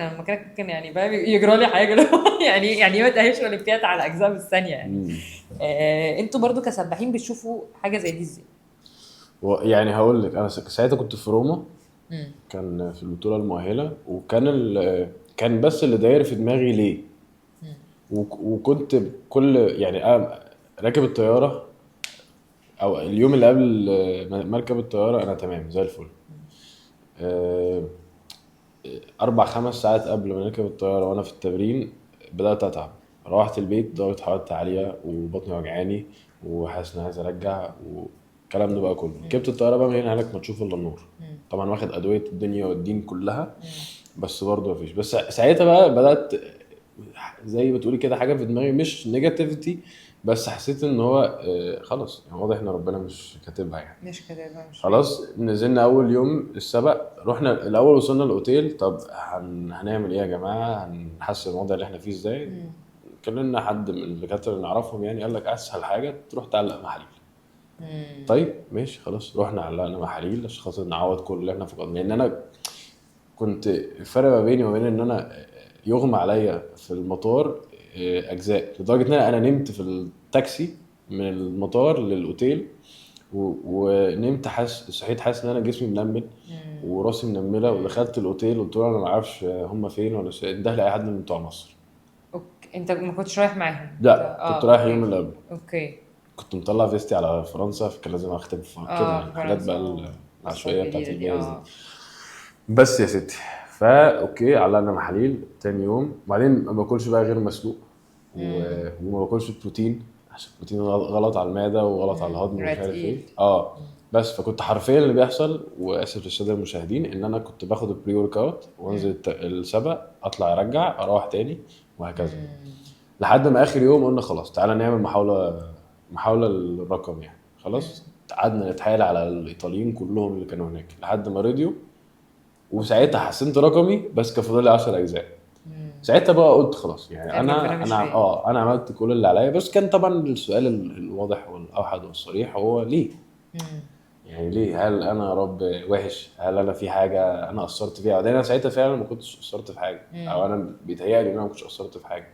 لما كان يعني بقى يجرى لي حاجه يعني ما تاهلش الاولمبياد على اجزاء بالثانيه يعني. انتوا برضو كسباحين بتشوفوا حاجه زي دي ازاي؟ يعني هقول لك انا ساعتها كنت في روما، مم. كان في البطوله المؤهله، وكان كان بس اللي داير في دماغي ليه. مم. وكنت كل يعني راكب الطياره او اليوم اللي قبل مركب الطياره انا تمام زي الفل. آه، 4 5 ساعات قبل ما نركب الطياره وانا في التمرين بدات اتعب. روحت البيت درجه حرارتي عاليه وبطني وجعاني وحاسس اني عايز ارجع والكلام ده بقى كله. ركبت الطياره بقى من هنا لك ما تشوف الا النور. مم. طبعا واخد ادويه الدنيا والدين كلها، مم. بس برضه مفيش. بس ساعتها بقى بدات زي ما تقولي كده حاجه في دماغي مش نيجاتيفيتي، بس حسيت ان هو خلاص يعني واضح ان ربنا مش كاتبها يعني. مش كده مش فاهم. خلاص نزلنا اول يوم السبق، رحنا الاول وصلنا الاوتيل. طب هنعمل ايه يا جماعه؟ هنحسن الوضع اللي احنا فيه ازاي؟ مم. كلمنا حد من الدكاتره اللي نعرفهم يعني، قال لك اسهل حاجه تروح تعلق محاليل. مم. طيب ماشي خلاص، رحنا علقنا محاليل عشان خاطر نعوض كل اللي احنا فقدناه. لان انا كنت الفرق ما بيني وما بين ان انا يغمى عليا في المطار اجزاء، لدرجه ان انا نمت في التاكسي من المطار للاوتيل. ونمت صحيت حاسس ان انا جسمي منمل مم. وراسي منمله. مم. ودخلت الاوتيل قلت له انا ما اعرفش هم فين ولا ده لاي حد من بتوع مصر. اوكي، انت ما كنتش رايح معاهم انت؟ لا كنت رايح يوم اوكي. اللي قبل. اوكي. كنت مطلع فيستي على فرنسا، فكان لازم اختم في كده اه، يعني، في حاجات فرنسا، بقى القصة العشوائيه بتاعت الجديدة دي، الجواز دي. اه. بس يا ستي، فا اوكي علقنا محاليل تاني يوم. وبعدين ما باكلش بقى غير مسلوق مم. وما باكلش بروتين عشان البروتين غلط على المعده وغلط على الهضم ومش رات عارف ايه. ايل. بس فكنت حرفيا اللي بيحصل، واسف للساده المشاهدين، ان انا كنت باخد البري ورك اوت وانزل السبق اطلع ارجع اروح تاني وهكذا. لحد ما اخر يوم قلنا خلاص تعالى نعمل محاوله للرقم يعني. خلاص قعدنا نتحايل على الايطاليين كلهم اللي كانوا هناك لحد ما رضيوا. وساعتها حسنت رقمي بس كان فاضل لي 10 اجزاء. ساعتها بقى قلت خلاص يعني كان ربنا انا مش رايد. انا عملت كل اللي عليا. بس كان طبعا السؤال الواضح والاوحد والصريح هو ليه؟ مم. يعني ليه؟ هل انا يا رب وحش؟ هل انا في حاجه انا قصرت فيها؟ وبعدين انا ساعتها فعلا ما كنتش قصرت في حاجه، مم. او انا بيتهيألي ان انا ما كنتش قصرت في حاجه.